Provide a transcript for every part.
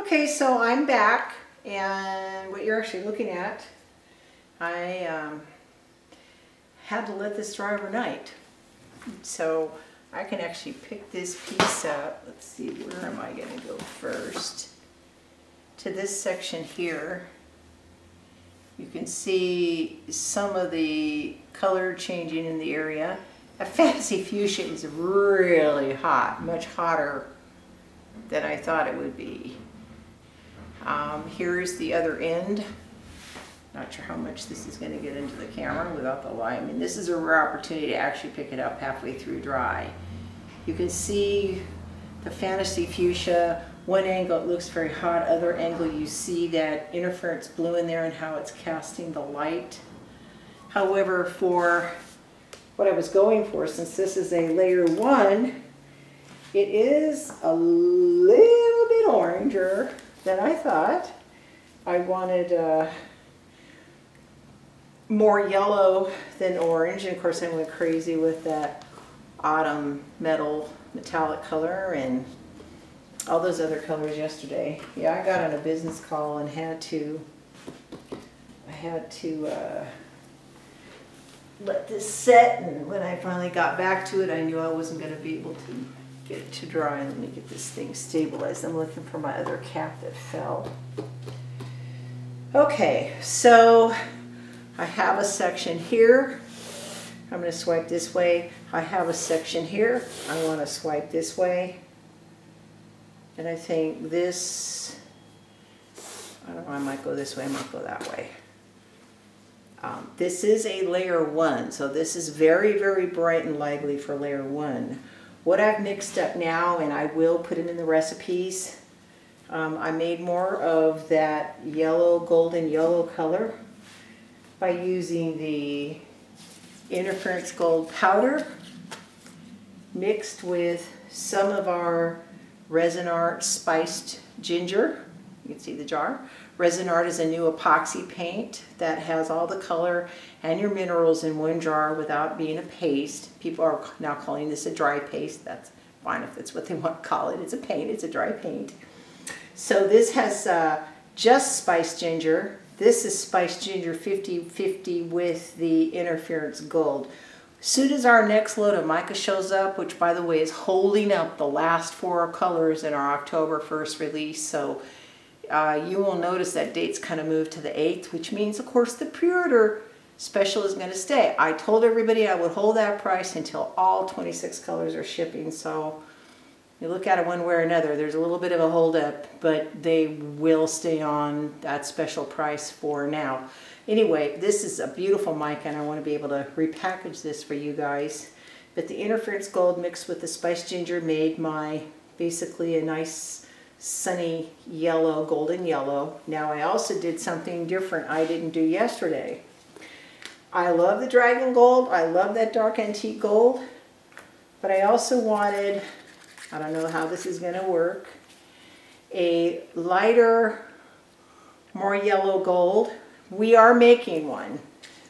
Okay, so I'm back, and what you're actually looking at, I had to let this dry overnight. So I can actually pick this piece up. Let's see, where am I going to go first? To this section here. You can see some of the color changing in the area. A fantasy fuchsia is really hot, much hotter than I thought it would be. Here's the other end. Not sure how much this is going to get into the camera without the light. I mean, this is a rare opportunity to actually pick it up halfway through dry. You can see the fantasy fuchsia. One angle it looks very hot, other angle you see that interference blue in there and how it's casting the light. However, for what I was going for, since this is a layer 1, it is a little bit oranger than I thought. I wanted more yellow than orange, and of course I went crazy with that autumn metallic color and all those other colors yesterday. Yeah, I got on a business call and had to let this set, and when I finally got back to it I knew I wasn't going to be able to get it to dry. Let me get this thing stabilized. I'm looking for my other cap that fell. Okay, so I have a section here. I'm going to swipe this way. I have a section here. I want to swipe this way. And I think this, I don't know, I might go this way, I might go that way. This is a layer 1, so this is very, very bright and lively for layer 1. What I've mixed up now, and I will put it in the recipes, I made more of that yellow, golden yellow color by using the interference gold powder mixed with some of our Rezin Arte spiced ginger. You can see the jar. Rezin Arte is a new epoxy paint that has all the color and your minerals in one jar without being a paste. People are now calling this a dry paste. That's fine if that's what they want to call it. It's a paint, it's a dry paint. So this has just spiced ginger. This is spiced ginger 50-50 with the interference gold. As soon as our next load of mica shows up, which by the way is holding up the last 4 colors in our October 1st release, so you will notice that date's kind of moved to the 8th, which means of course the pre-order special is going to stay. I told everybody I would hold that price until all 26 colors are shipping, so you look at it one way or another, there's a little bit of a hold up, but they will stay on that special price for now. Anyway, this is a beautiful mica, and I want to be able to repackage this for you guys. But the interference gold mixed with the spiced ginger made my basically a nice sunny yellow, golden yellow. Now I also did something different I didn't do yesterday. I love the dragon gold, I love that dark antique gold, but I also wanted, I don't know how this is going to work, a lighter, more yellow gold. We are making one,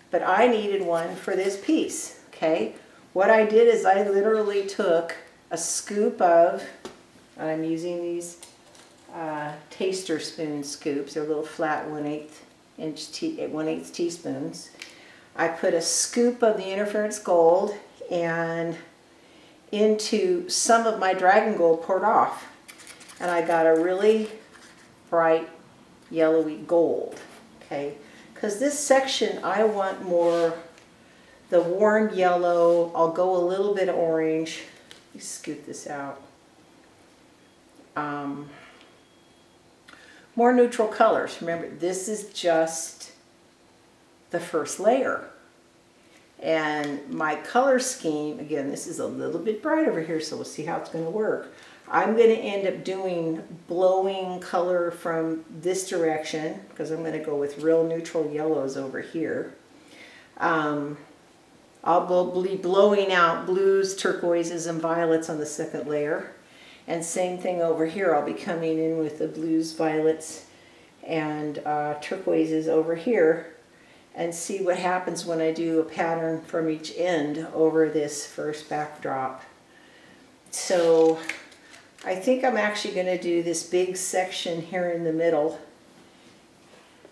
but I needed one for this piece, okay? What I did is I literally took a scoop of, I'm using these taster spoon scoops. They're little flat 1/8 teaspoons. I put a scoop of the interference gold and into some of my dragon gold poured off. And I got a really bright yellowy gold, okay? Because this section I want more the warm yellow. I'll go a little bit of orange. Let me scoot this out. More neutral colors. Remember, this is just the first layer. And my color scheme, again, this is a little bit bright over here, so we'll see how it's going to work. I'm going to end up doing blowing color from this direction, because I'm going to go with real neutral yellows over here. I'll be blowing out blues, turquoises, and violets on the second layer. And same thing over here, I'll be coming in with the blues, violets, and turquoises over here, and see what happens when I do a pattern from each end over this first backdrop. So I think I'm actually going to do this big section here in the middle.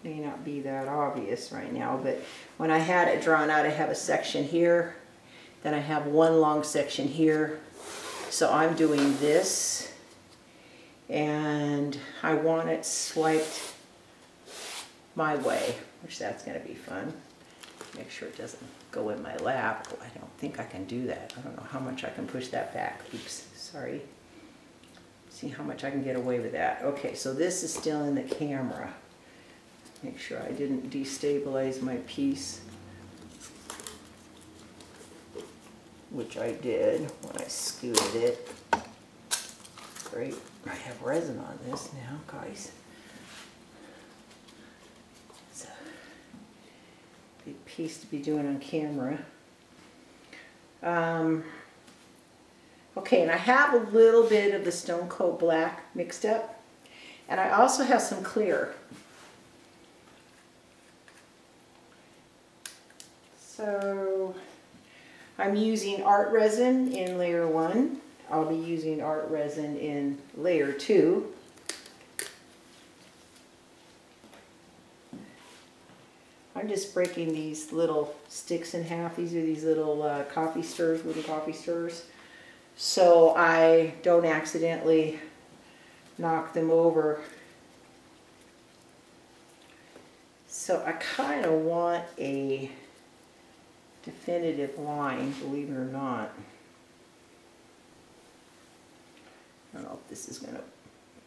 May not be that obvious right now, but when I had it drawn out, I have a section here, then I have one long section here. So I'm doing this, and I want it swiped my way, which that's going to be fun. Make sure it doesn't go in my lap. Oh, I don't think I can do that. I don't know how much I can push that back. Oops, sorry. See how much I can get away with that. Okay, so this is still in the camera. Make sure I didn't destabilize my piece, which I did when I scooted it. Great, I have resin on this now, guys. It's a big piece to be doing on camera. Okay, and I have a little bit of the Stone Coat Black mixed up, and I also have some clear. So I'm using art resin in layer 1. I'll be using art resin in layer 2. I'm just breaking these little sticks in half. These are these little coffee stirrers, wooden coffee stirrers, so I don't accidentally knock them over. So I kind of want a definitive line, believe it or not. I don't know if this is going to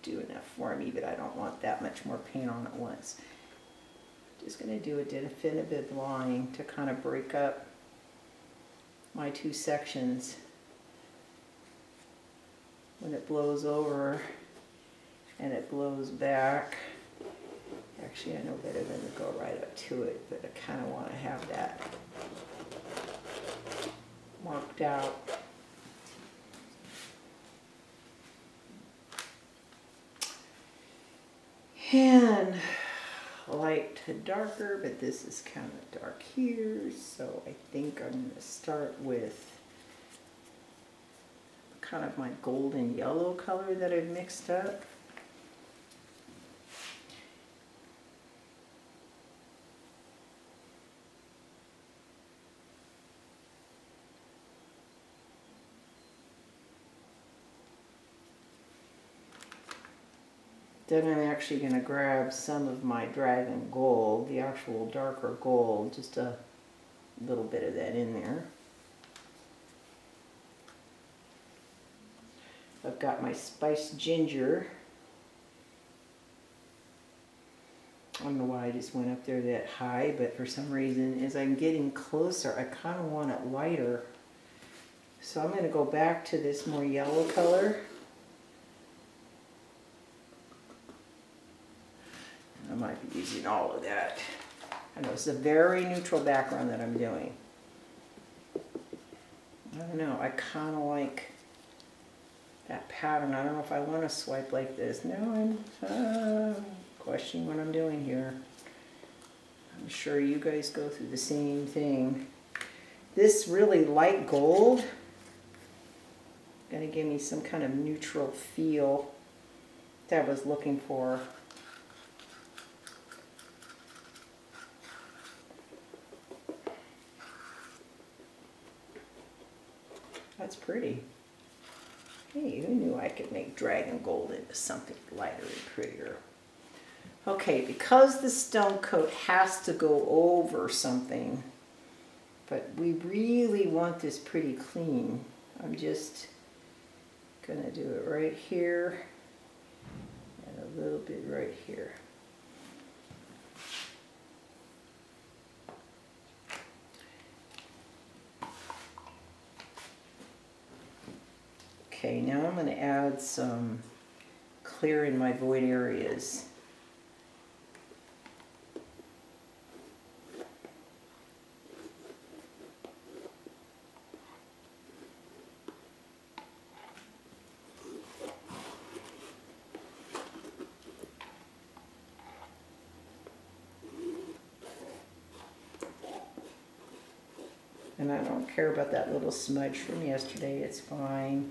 do enough for me, but I don't want that much more paint on at once. Just going to do a definitive line to kind of break up my two sections. When it blows over and it blows back, actually I know better than to go right up to it, but I kind of want to have that marked out. And light to darker, but this is kind of dark here, so I think I'm going to start with kind of my golden yellow color that I've mixed up. Then I'm actually going to grab some of my dragon gold, the actual darker gold, just a little bit of that in there. I've got my spiced ginger. I don't know why I just went up there that high, but for some reason, as I'm getting closer, I kind of want it lighter. So I'm going to go back to this more yellow color. I might be using all of that. I know it's a very neutral background that I'm doing. I don't know, I kind of like that pattern. I don't know if I want to swipe like this. No, I'm questioning what I'm doing here. I'm sure you guys go through the same thing. This really light gold going to give me some kind of neutral feel that I was looking for. That's pretty. Hey, who knew I could make dragon gold into something lighter and prettier? Okay, because the stone coat has to go over something, but we really want this pretty clean, I'm just going to do it right here and a little bit right here. Okay, now I'm going to add some clear in my void areas. And I don't care about that little smudge from yesterday, it's fine.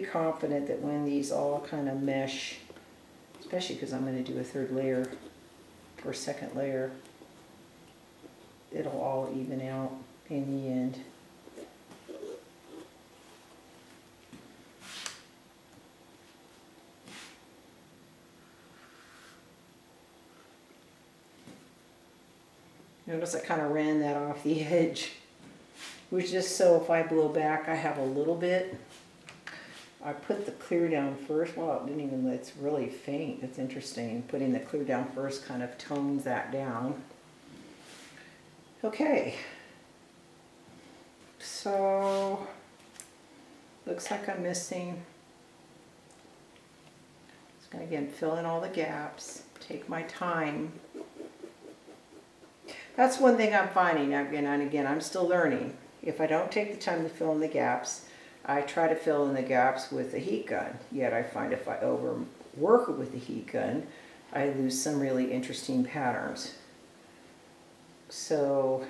pretty confident that when these all kind of mesh, especially because I'm going to do a third layer or second layer, it'll all even out in the end. Notice I kind of ran that off the edge, which just so if I blow back, I have a little bit. I put the clear down first. Well, it didn't even, it's really faint. That's interesting. Putting the clear down first kind of tones that down. Okay. So, looks like I'm missing. Just gonna again fill in all the gaps, take my time. That's one thing I'm finding, again and again, I'm still learning. If I don't take the time to fill in the gaps, I try to fill in the gaps with a heat gun. Yet I find if I overwork it with the heat gun, I lose some really interesting patterns. So,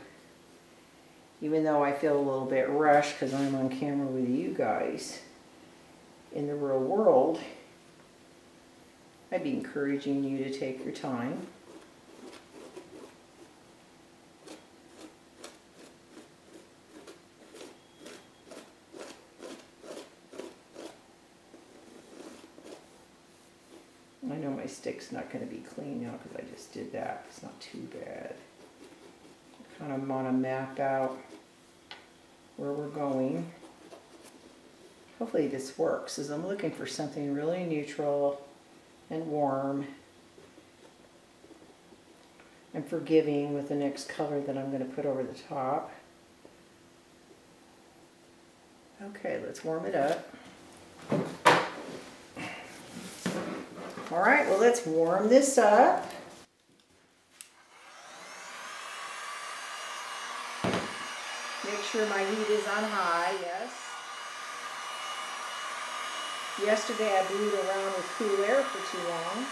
even though I feel a little bit rushed because I'm on camera with you guys, in the real world, I'd be encouraging you to take your time. I know my stick's not going to be clean now because I just did that. It's not too bad. I kind of want to map out where we're going. Hopefully this works, as I'm looking for something really neutral and warm and forgiving with the next color that I'm going to put over the top. Okay, let's warm it up. All right, well, let's warm this up. Make sure my heat is on high, yes. Yesterday I blew it around with cool air for too long.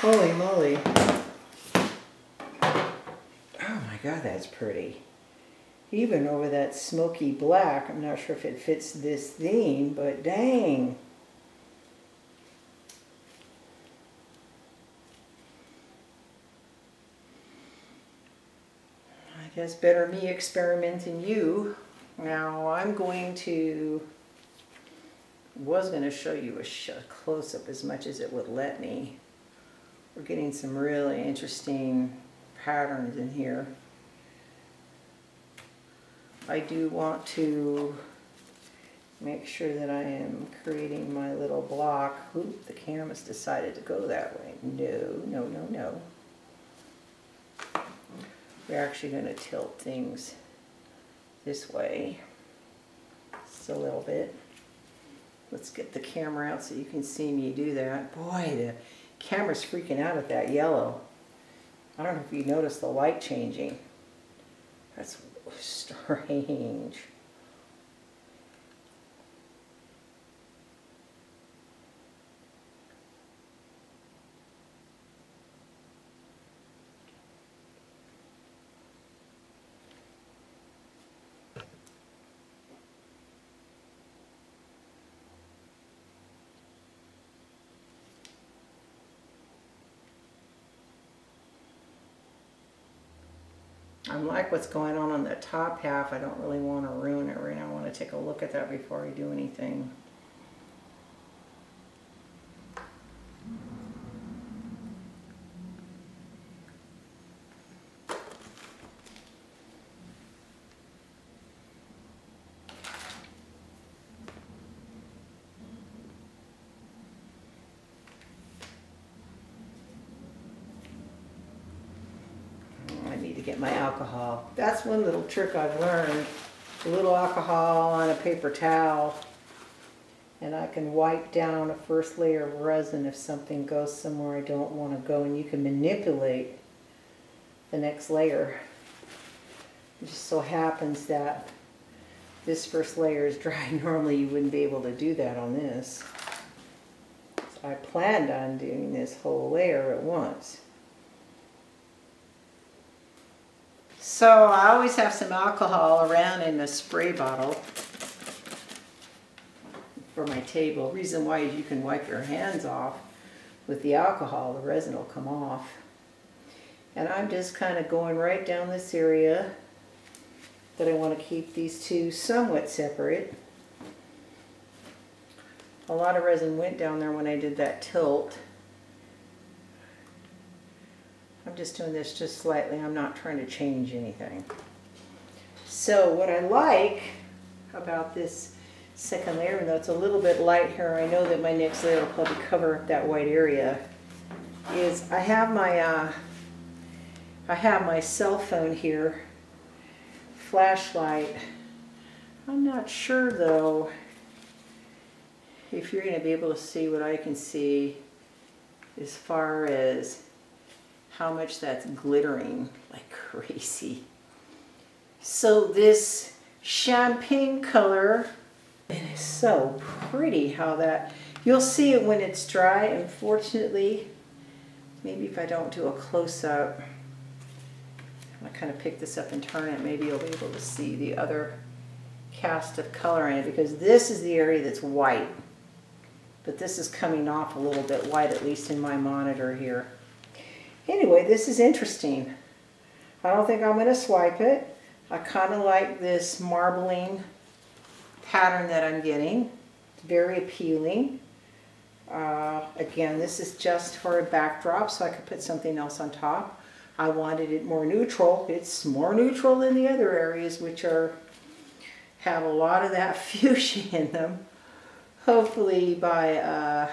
Holy moly. Oh my God, that's pretty. Even over that smoky black, I'm not sure if it fits this theme, but dang. I guess better me experiment than you. Now I'm going to, was going to show you a close-up as much as it would let me. We're getting some really interesting patterns in here. I do want to make sure that I am creating my little block. Oop, the camera's decided to go that way. No, no, no, no. We're actually going to tilt things this way just a little bit. Let's get the camera out so you can see me do that. Boy, the camera's freaking out at that yellow. I don't know if you noticed the light changing. That's strange. I like what's going on the top half. I don't really want to ruin it right now. I want to take a look at that before I do anything. Get my alcohol. That's one little trick I've learned. A little alcohol on a paper towel, and I can wipe down a first layer of resin if something goes somewhere I don't want to go, and you can manipulate the next layer. It just so happens that this first layer is dry. Normally you wouldn't be able to do that on this. So I planned on doing this whole layer at once. So I always have some alcohol around in a spray bottle for my table. Reason why is you can wipe your hands off with the alcohol. The resin will come off. And I'm just kind of going right down this area that I want to keep these two somewhat separate. A lot of resin went down there when I did that tilt. I'm just doing this just slightly. I'm not trying to change anything. So what I like about this second layer, and though it's a little bit light here, I know that my next layer will probably cover up that white area, is I have my cell phone here, flashlight. I'm not sure though if you're going to be able to see what I can see as far as how much that's glittering like crazy. So this champagne color, it is so pretty how that, you'll see it when it's dry. Unfortunately, maybe if I don't do a close-up, I kind of pick this up and turn it, maybe you'll be able to see the other cast of color in it, because this is the area that's white, but this is coming off a little bit white, at least in my monitor here. Anyway, this is interesting. I don't think I'm going to swipe it. I kind of like this marbling pattern that I'm getting. It's very appealing. Again, this is just for a backdrop, so I could put something else on top. I wanted it more neutral. It's more neutral than the other areas, which have a lot of that fuchsia in them. Hopefully by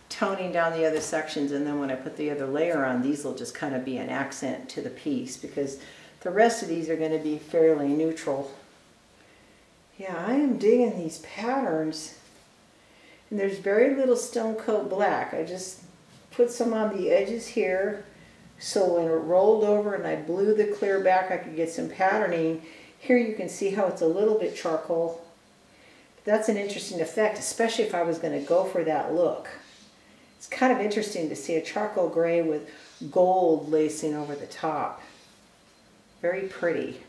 toning down the other sections, and then when I put the other layer on, these will just kind of be an accent to the piece, because the rest of these are going to be fairly neutral. Yeah, I am digging these patterns, and there's very little stone coat black. I just put some on the edges here, so when it rolled over and I blew the clear back, I could get some patterning. Here you can see how it's a little bit charcoal. That's an interesting effect, especially if I was going to go for that look. It's kind of interesting to see a charcoal gray with gold lacing over the top. Very pretty.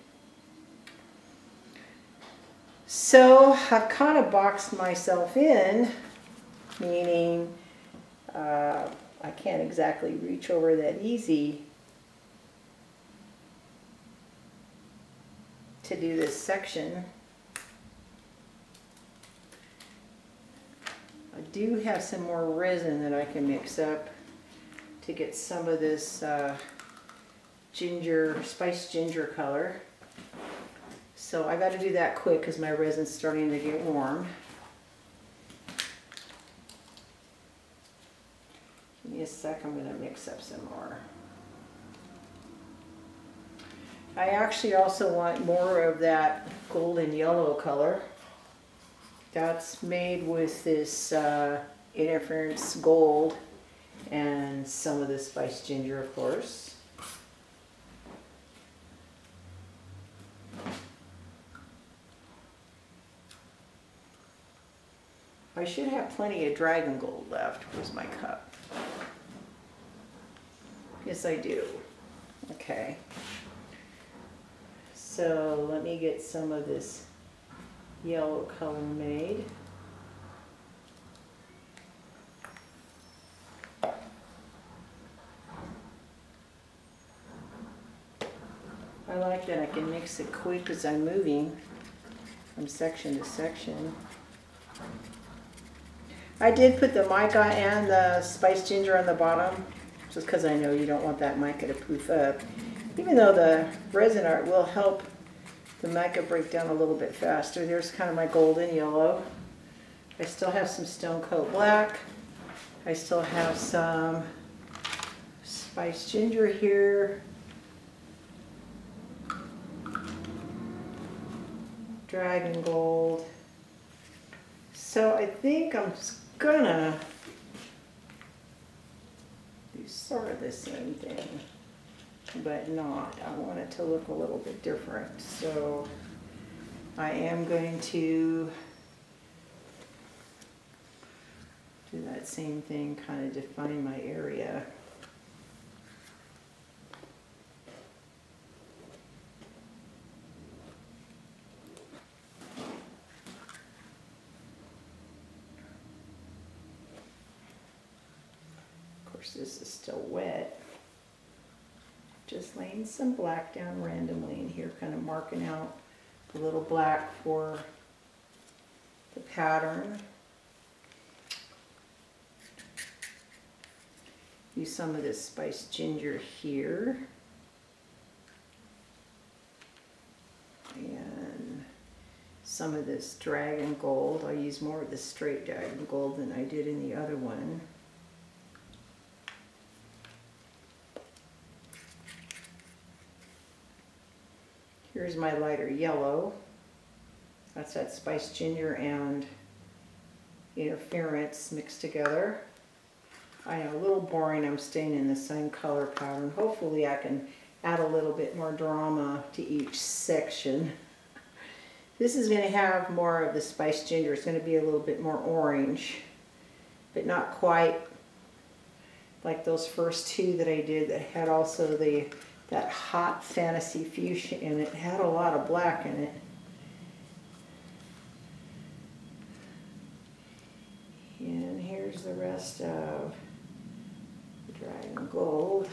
So I've kind of boxed myself in, meaning I can't exactly reach over that easy to do this section. I do have some more resin that I can mix up to get some of this spiced ginger color. So I got to do that quick because my resin's starting to get warm. Give me a sec, I'm going to mix up some more. I actually also want more of that golden yellow color. That's made with this interference gold and some of the spiced ginger, of course. I should have plenty of dragon gold left. Where's my cup? Yes, I do. Okay. So let me get some of this yellow color made. I like that I can mix it quick as I'm moving from section to section. I did put the mica and the spiced ginger on the bottom, just because I know you don't want that mica to poof up. Even though the resin art will help the mica break down a little bit faster. There's kind of my golden yellow. I still have some stone coat black. I still have some spiced ginger here. Dragon gold. So I think I'm just gonna do sort of the same thing, but not. I want it to look a little bit different. So I am going to do that same thing, kind of define my area. This is still wet. Just laying some black down randomly in here, kind of marking out a little black for the pattern. Use some of this spiced ginger here. And some of this dragon gold. I'll use more of the straight dragon gold than I did in the other one. Here's my lighter yellow. That's that spiced ginger and interference mixed together. I know, a little boring, I'm staying in the same color pattern. Hopefully I can add a little bit more drama to each section. This is going to have more of the spiced ginger. It's going to be a little bit more orange, but not quite like those first two that I did that had also that hot fantasy fuchsia in it. It had a lot of black in it. And here's the rest of the dragon gold.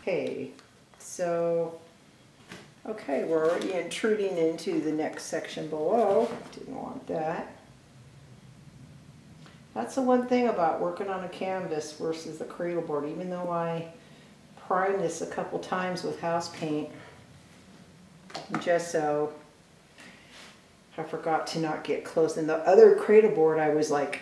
Okay, so, okay, we're already intruding into the next section below. Didn't want that. That's the one thing about working on a canvas versus the cradle board. Even though I primed this a couple times with house paint and gesso, I forgot to not get close. And the other cradle board, I was like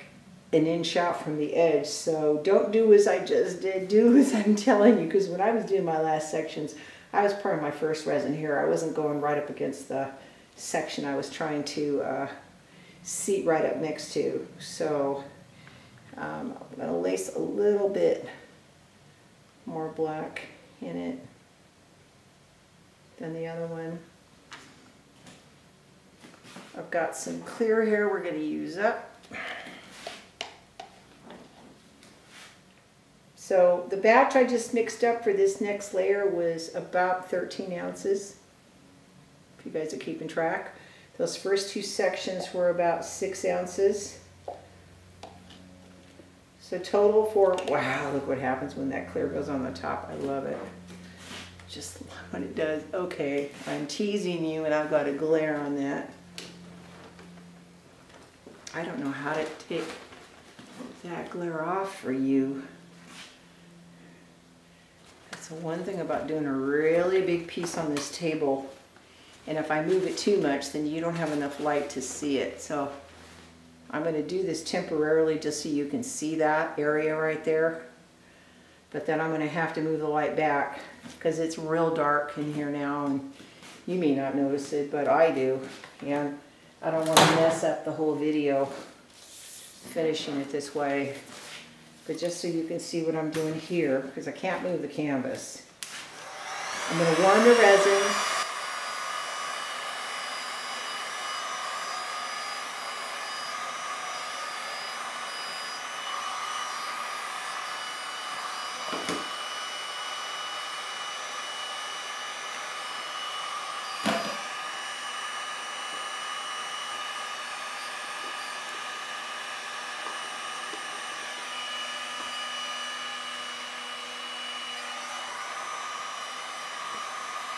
an inch out from the edge. So don't do as I just did, do as I'm telling you. Because when I was doing my last sections, I was pouring my first resin here. I wasn't going right up against the section I was trying to seat right up next to. So I'm going to lace a little bit more black in it than the other one. I've got some clear here we're going to use up. So the batch I just mixed up for this next layer was about 13 ounces, if you guys are keeping track. Those first two sections were about 6 ounces. So total for, wow, look what happens when that clear goes on the top. I love it. Just love what it does. Okay, I'm teasing you and I've got a glare on that. I don't know how to take that glare off for you. That's the one thing about doing a really big piece on this table. And if I move it too much, then you don't have enough light to see it. So I'm going to do this temporarily just so you can see that area right there. But then I'm going to have to move the light back because it's real dark in here now. And you may not notice it, but I do. And I don't want to mess up the whole video finishing it this way. But just so you can see what I'm doing here, because I can't move the canvas. I'm going to warm the resin.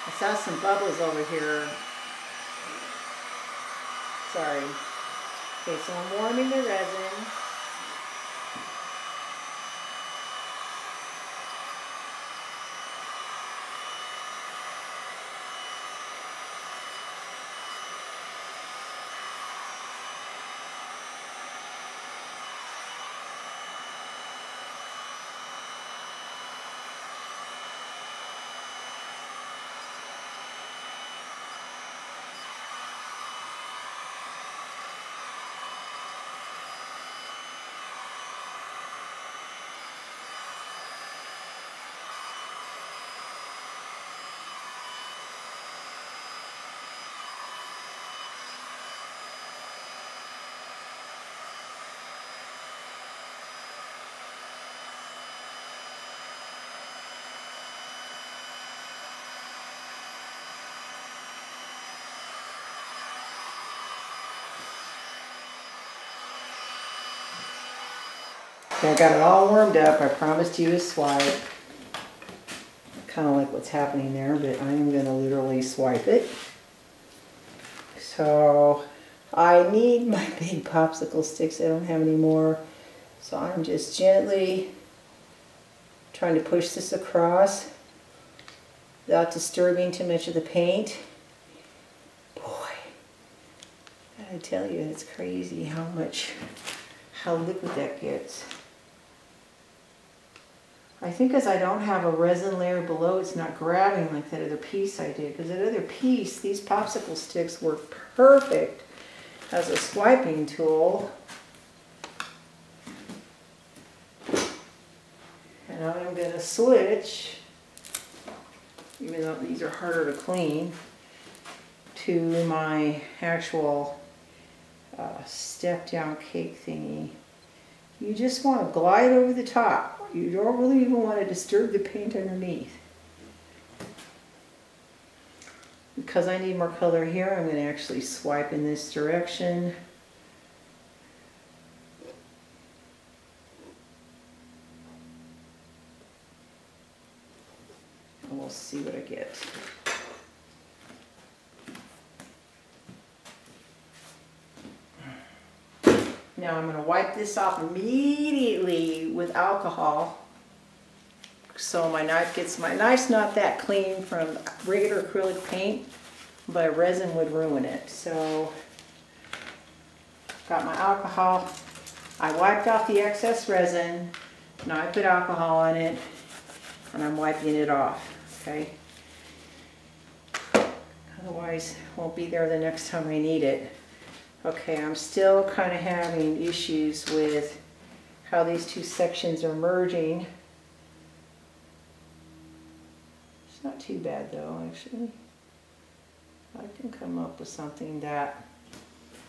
I saw some bubbles over here. Sorry. Okay, so I'm warming the resin. Okay, I got it all warmed up. I promised you a swipe. Kind of like what's happening there, but I'm going to literally swipe it. So I need my big popsicle sticks. I don't have any more. So I'm just gently trying to push this across without disturbing too much of the paint. Boy, I tell you, it's crazy how liquid that gets. I think because I don't have a resin layer below, it's not grabbing like that other piece I did. Because that other piece, these popsicle sticks were perfect as a swiping tool. And now I'm going to switch, even though these are harder to clean, to my actual step down cake thingy. You just want to glide over the top. You don't really even want to disturb the paint underneath. Because I need more color here, I'm going to actually swipe in this direction. And we'll see what I get. Now I'm going to wipe this off immediately with alcohol. So my knife's not that clean from regular acrylic paint, but resin would ruin it. So got my alcohol. I wiped off the excess resin. Now I put alcohol on it and I'm wiping it off, okay? Otherwise it won't be there the next time I need it. Okay, I'm still kind of having issues with how these two sections are merging. It's not too bad though, actually. I can come up with something that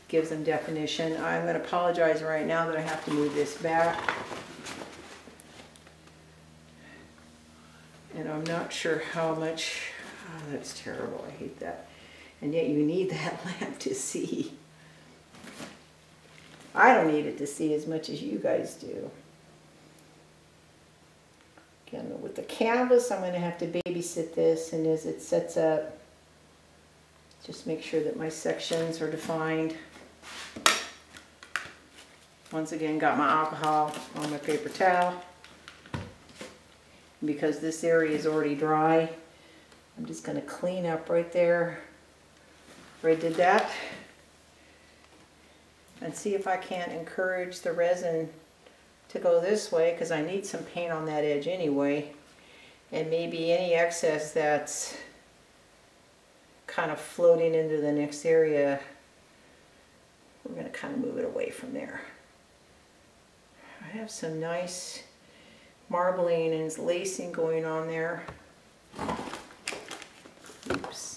gives them definition. I'm going to apologize right now that I have to move this back. And I'm not sure how much, oh, that's terrible, I hate that. And yet you need that lamp to see. I don't need it to see as much as you guys do. Again, with the canvas, I'm going to have to babysit this, and as it sets up, just make sure that my sections are defined. Once again, got my alcohol on my paper towel. Because this area is already dry, I'm just going to clean up right there where I did that. And see if I can't encourage the resin to go this way, because I need some paint on that edge anyway. And maybe any excess that's kind of floating into the next area, we're going to kind of move it away from there. I have some nice marbling and lacing going on there. Oops.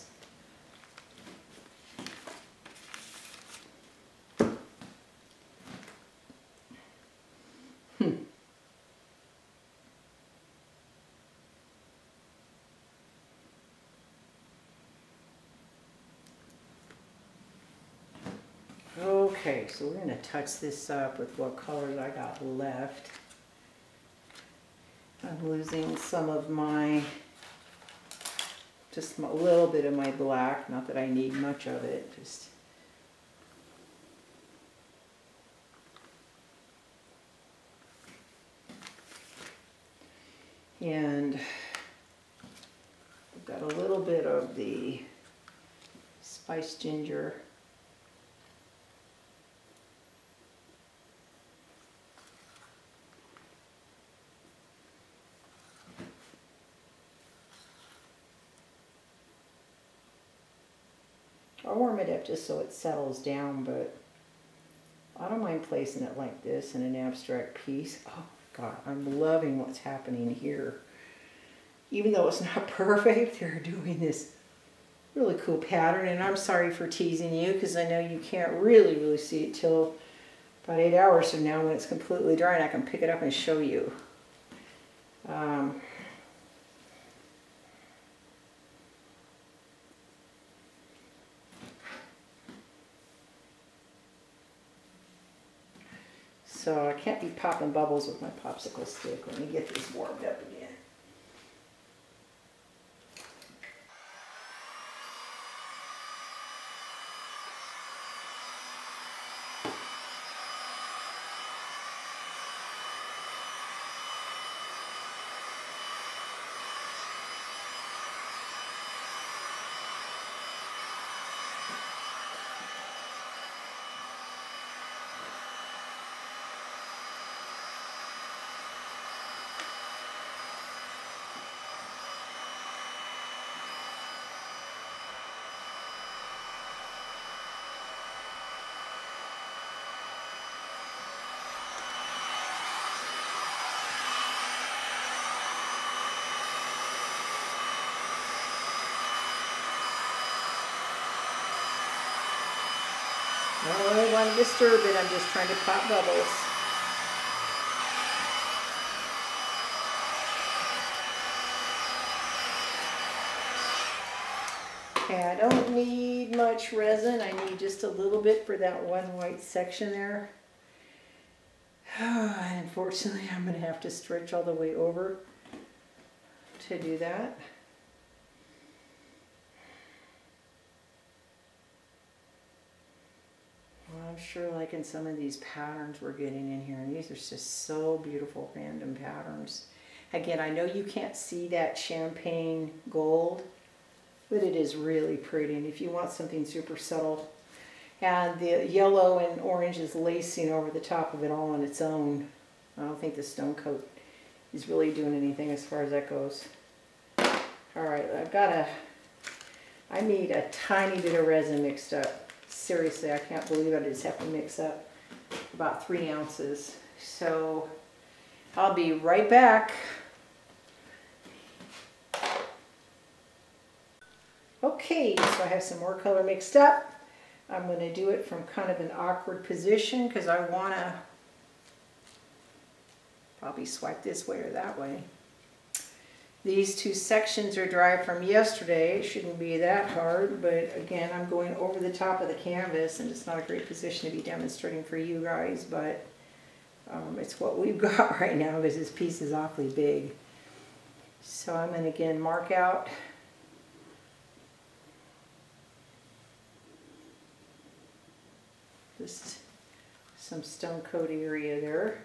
Okay, so we're going to touch this up with what colors I got left. I'm losing some of my, just a little bit of my black, not that I need much of it, just. And I've got a little bit of the spiced ginger. I'll warm it up just so it settles down, but I don't mind placing it like this in an abstract piece. Oh God, I'm loving what's happening here. Even though it's not perfect, they're doing this really cool pattern, and I'm sorry for teasing you because I know you can't really see it till about 8 hours from now when it's completely dry and I can pick it up and show you. So I can't be popping bubbles with my popsicle stick. Let me get this warmed up again. I don't really want to disturb it, I'm just trying to pop bubbles. Okay, I don't need much resin, I need just a little bit for that one white section there. And unfortunately, I'm going to have to stretch all the way over to do that. I'm sure liking some of these patterns we're getting in here, and these are just so beautiful random patterns. Again, I know you can't see that champagne gold, but it is really pretty, and if you want something super subtle, and the yellow and orange is lacing over the top of it all on its own. I don't think the stone coat is really doing anything as far as that goes. Alright, I need a tiny bit of resin mixed up. Seriously, I can't believe I just have to mix up about 3 ounces. So I'll be right back. Okay, so I have some more color mixed up. I'm going to do it from kind of an awkward position because I want to probably swipe this way or that way. These two sections are dry from yesterday. It shouldn't be that hard, but again, I'm going over the top of the canvas and it's not a great position to be demonstrating for you guys, but it's what we've got right now because this piece is awfully big. So I'm going to again mark out just some stone coat area there.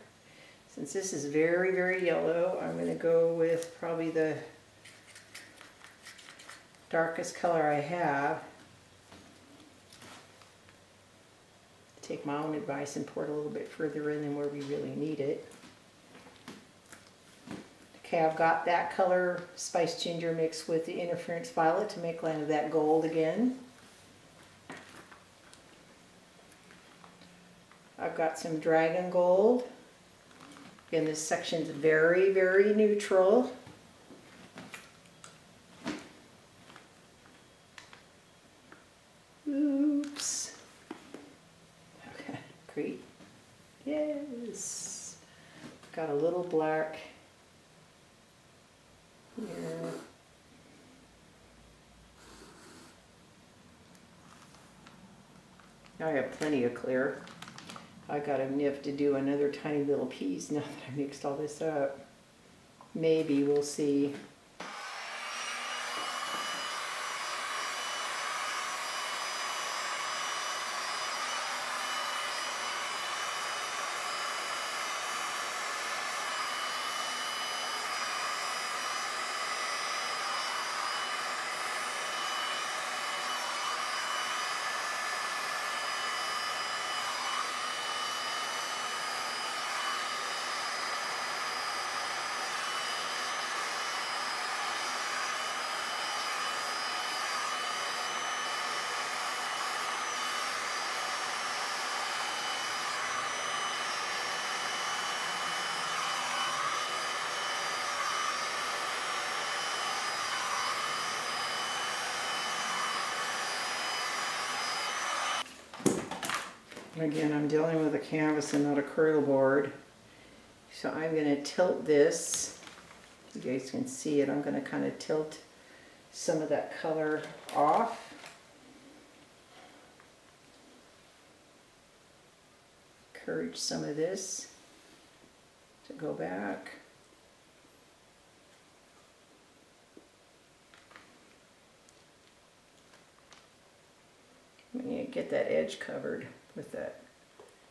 Since this is very, very yellow, I'm going to go with probably the darkest color I have. Take my own advice and pour it a little bit further in than where we really need it. Okay, I've got that color Spice Ginger mixed with the Interference Violet to make kind of that gold again. I've got some Dragon Gold. Again, this section's very, very neutral. Oops. Okay, great. Yes. Got a little black here. Now I have plenty of clear. I got a nip to do another tiny little piece now that I mixed all this up. Maybe, we'll see. Again, I'm dealing with a canvas and not a curdle board. So I'm going to tilt this. You guys can see it. I'm going to kind of tilt some of that color off. Encourage some of this to go back. We need to get that edge covered with that,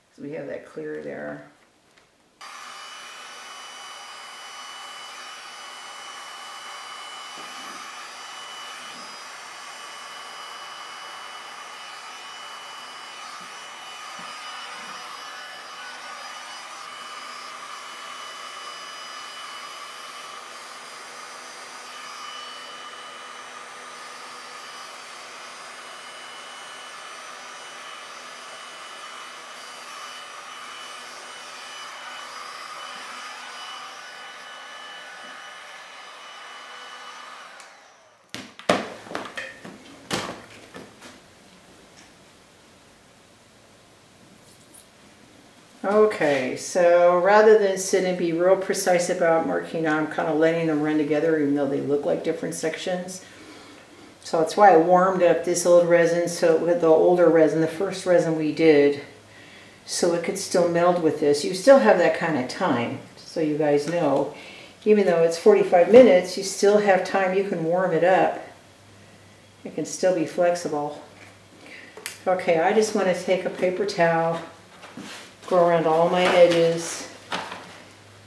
because we have that clear there. Okay, so rather than sit and be real precise about marking, I'm kind of letting them run together even though they look like different sections. So that's why I warmed up this old resin, so with the older resin, the first resin we did, so it could still meld with this. You still have that kind of time, so you guys know. Even though it's 45 minutes, you still have time. You can warm it up. It can still be flexible. Okay, I just want to take a paper towel, go around all my edges,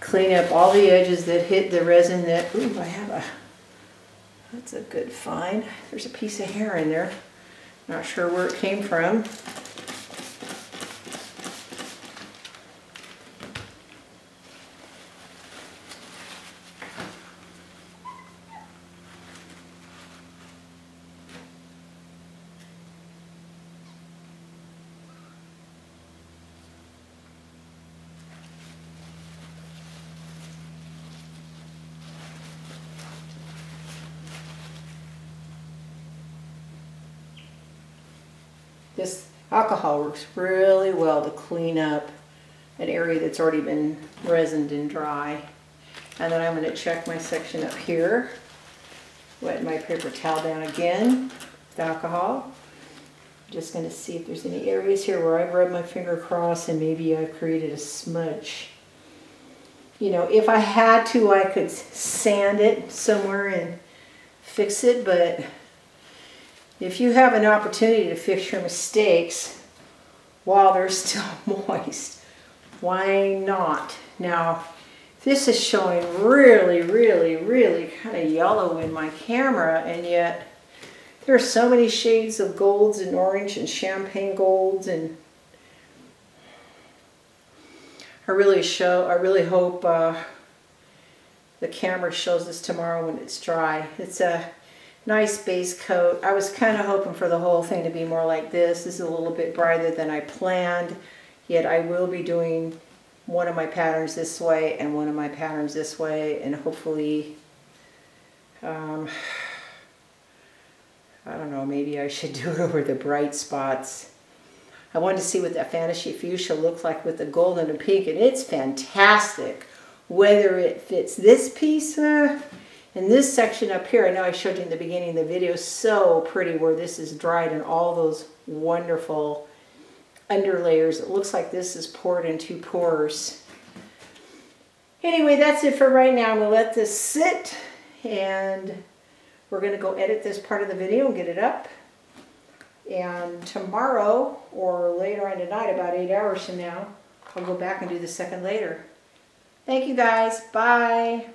clean up all the edges that hit the resin that, ooh, I have a, that's a good find. There's a piece of hair in there. Not sure where it came from. This alcohol works really well to clean up an area that's already been resined and dry. And then I'm going to check my section up here. Wet my paper towel down again with alcohol. I'm just going to see if there's any areas here where I've rubbed my finger across and maybe I've created a smudge. You know, if I had to, I could sand it somewhere and fix it, but if you have an opportunity to fix your mistakes while they're still moist, why not? Now, this is showing really, really, really kind of yellow in my camera, and yet there are so many shades of golds and orange and champagne golds, and I really hope the camera shows this tomorrow when it's dry. It's a nice base coat. I was kind of hoping for the whole thing to be more like this. This is a little bit brighter than I planned, yet I will be doing one of my patterns this way and one of my patterns this way, and hopefully, I don't know, maybe I should do it over the bright spots. I wanted to see what that fantasy fuchsia looks like with the gold and the pink, and it's fantastic. Whether it fits this piece in this section up here, I know I showed you in the beginning of the video, so pretty where this is dried and all those wonderful underlayers. It looks like this is poured in 2 pours. Anyway, that's it for right now. I'm going to let this sit, and we're going to go edit this part of the video and get it up. And tomorrow, or later on tonight, about 8 hours from now, I'll go back and do the second layer. Thank you guys. Bye.